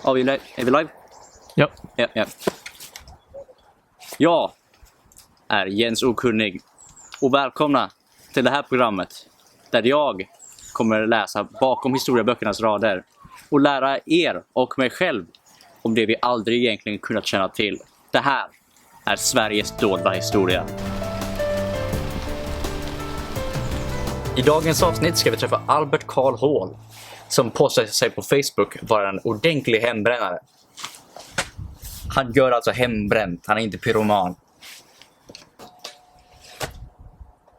Är vi live? Ja. Ja. Jag är Jens Okunnig och välkomna till det här programmet där jag kommer läsa bakom historieböckernas rader och lära er och mig själv om det vi aldrig egentligen kunnat känna till. Det här är Sveriges dolda historia. I dagens avsnitt ska vi träffa Albert Karl Hål som påstår sig på Facebook vara en ordentlig hembrännare. Han gör alltså hembränt, han är inte pyroman.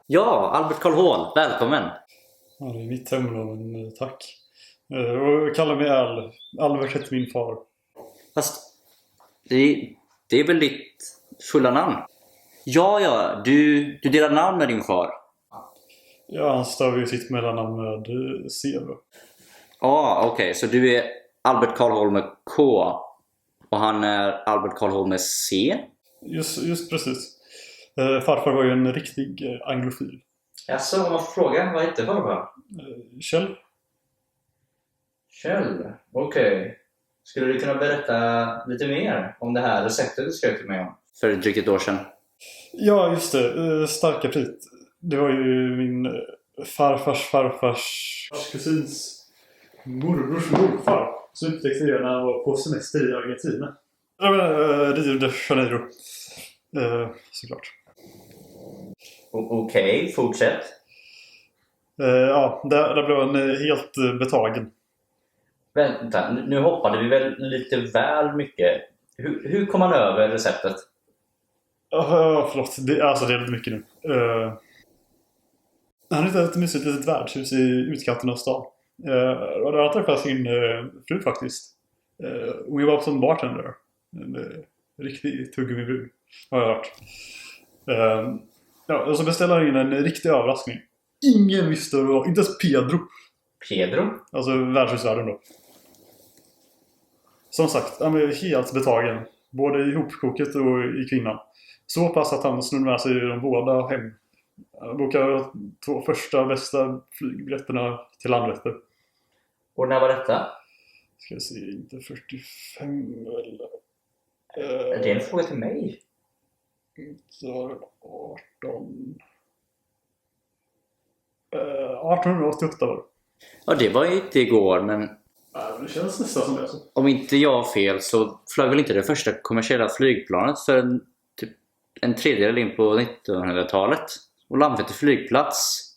Ja, Albert Karl Hål, välkommen. Ja, det är mitt hemland, tack. Och kalla mig Albert heter min far. Fast det är väl ditt fulla namn? Ja, du delar namn med din far. Ja, han stavar ju sitt mellannamn med C. Okej. Så du är Albert Karl Hål med K och han är Albert Karl Hål med C? Just precis. Farfar var ju en riktig anglofil. Jaså, om man får fråga, vad heter farfar? Kjell? Kjell, okej. Skulle du kunna berätta lite mer om det här receptet du skrev till mig om? För drygt ett år sedan. Ja, just det. Starka prit. Det var ju min farfars kusins morbrors morfar som upptäckte det när han var på semester i Argentina. Rio de Janeiro. Såklart. Okej, fortsätt. Ja, där blev han helt betagen. Vänta, nu hoppade vi väl lite väl mycket. Hur kom han över receptet? Förlåt, det är lite mycket nu. Han hittade ett mysigt litet värdshus i utkanten av stan. Och där han träffade sin fru faktiskt. Hon var som bartender. En riktig tuggummi-brud, har jag hört. Och så beställde han in en riktig överraskning. Ingen visste vad det var, inte ens Pedro. Pedro? Alltså värdshusvärden då. Som sagt, han blev helt betagen. Både i hopkoket och i kvinnan. Så pass att han snurrade med sig de båda hem. Han bokade 2 första bästa flygbiljetterna till Landvetter. Och när var detta? Ska jag se, inte 45 eller... Är det en fråga till mig? Inte 18... 1888 var det. Ja, det var inte igår, men... Det känns nästan som det. Om inte jag har fel så flög väl inte det första kommersiella flygplanet för en tredjedel in på 1900-talet. Och Landvetter flygplats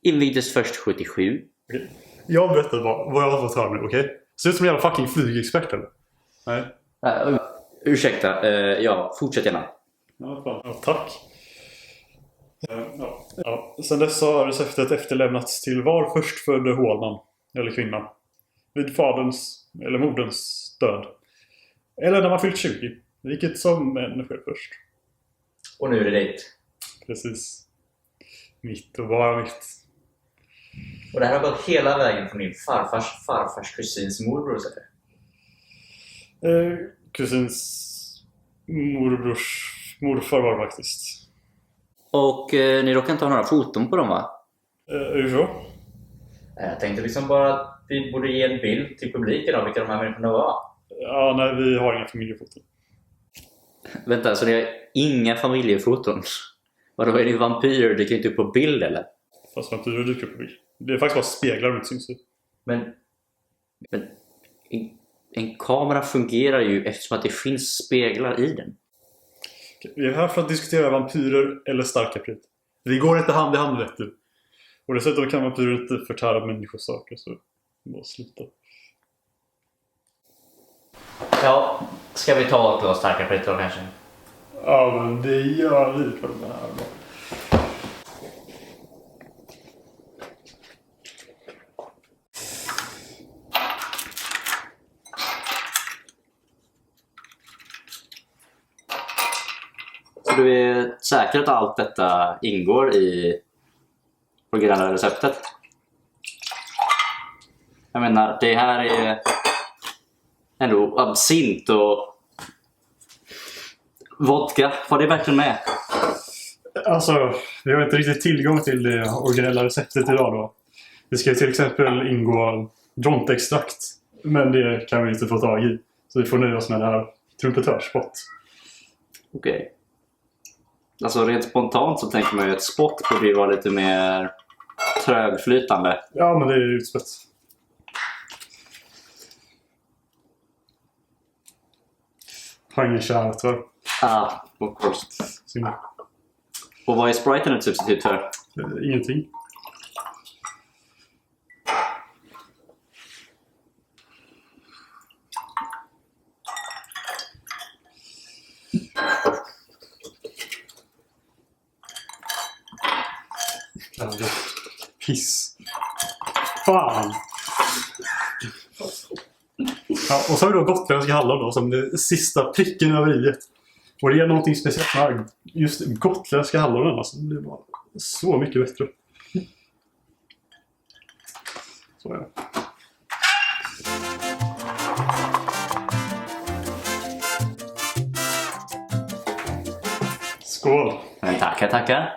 invigdes först 77. Okay. Jag berättade vad jag har fått höra nu, okej? Ser ut som en jävla fucking flygexpert eller? Nej. Ursäkta, fortsätt gärna. Ja, tack. Sen dess har receptet efterlämnats till var förstfödde Hålman, eller kvinnan. Vid faderns eller moderns död. Eller när man fyllt 20. Vilket som människor först. Och nu är det ditt. Precis. Mitt och bara mitt. Och det här har gått hela vägen från din farfars kusins morbror, så kusins morbrors morfar var det faktiskt. Och ni råkar inte ha några foton på dem, va? Hur så? Jag tänkte liksom bara att vi borde ge en bild till publiken av vilka de här människorna var. Ja, nej, vi har inga familjefoton. Vänta, så ni har inga familjefoton? Vadå, är ni vampyrer? Det kan inte upp på bild, eller? Fast vampyrer dyker upp på bild. Det är faktiskt bara speglar och syns. Men en kamera fungerar ju eftersom att det finns speglar i den. Vi är här för att diskutera vampyrer eller starka prit. Det går inte hand i hand, vet du. Och dessutom kan vampyrer inte förtära människosaker, så bara sluta. Ja, ska vi ta åt oss starka prit då kanske? Ja, men det gör vi för den här då. Så du är säker att allt detta ingår i originella receptet? Jag menar, det här är ändå absint och vodka. Var det verkligen med? Alltså, vi har inte riktigt tillgång till det originella receptet idag då. Det ska till exempel ingå drontextrakt Men det kan vi inte få tag i. Så vi får nöja oss med det här trumpetörsspott. Okej. Alltså rent spontant så tänker man ju att spott borde vara lite mer trögflytande. Ja, men det är utspett. Har ingen kärna tyvärr. Of course. Synd. Och vad är spriten ett substitut för? Ingenting. Jävla piss. Fan. Ja, och så har vi då gotländska hallon då, som det sista pricken över i. Och det är någonting speciellt med just gotländska hallonen. Alltså, det var så mycket bättre. Så är det. Skål! Tackar, tackar.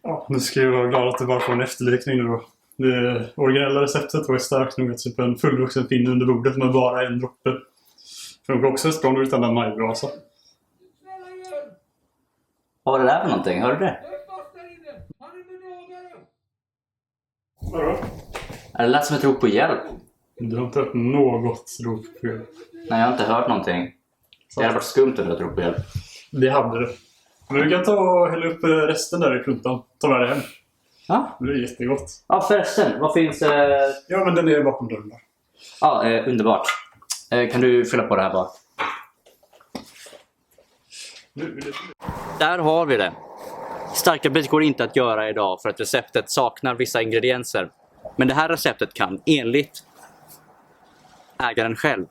Ja, nu ska jag vara glad att det bara får en efterlikning nu då. Det originella receptet var starkt nog att typ en fullvuxen finne under bordet med bara en droppe. Funkar också ett bra utan en majbrasa. Vad var det där för någonting? Hörde du det? Vadå? Det lät som ett rop på hjälp. Du har inte hört något rop på hjälp. Nej, jag har inte hört någonting. Det hade varit skumt att rop på hjälp. Det hade det. Men du kan ta och hälla upp resten där i kluntan. Ta med det hem. Ja. Det är jättegott. Ja, förresten. Vad finns... Ja, men den är bakom dörren där. Ja, underbart. Kan du fylla på det här bara? Där har vi det. Starka bit går inte att göra idag för att receptet saknar vissa ingredienser. Men det här receptet kan, enligt ägaren själv,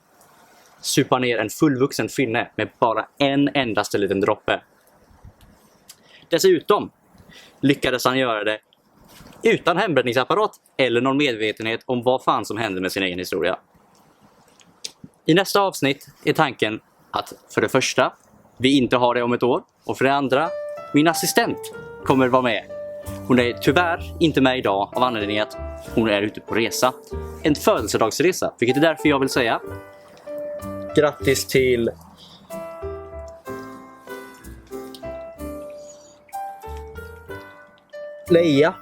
supa ner en fullvuxen finne med bara en endaste liten droppe. Dessutom lyckades han göra det utan hembränningsapparat eller någon medvetenhet om vad fan som hände med sin egen historia. I nästa avsnitt är tanken att för det första, vi inte har det om ett år, och för det andra, min assistent kommer vara med. Hon är tyvärr inte med idag av anledning att hon är ute på resa. En födelsedagsresa, vilket är därför jag vill säga grattis till Leia.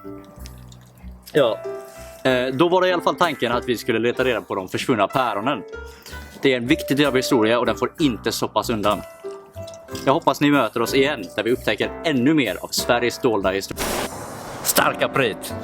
Ja, då var det i alla fall tanken att vi skulle leta reda på de försvunna päronen. Det är en viktig del av historia och den får inte stoppas undan. Jag hoppas ni möter oss igen där vi upptäcker ännu mer av Sveriges dolda historia. Starka prit!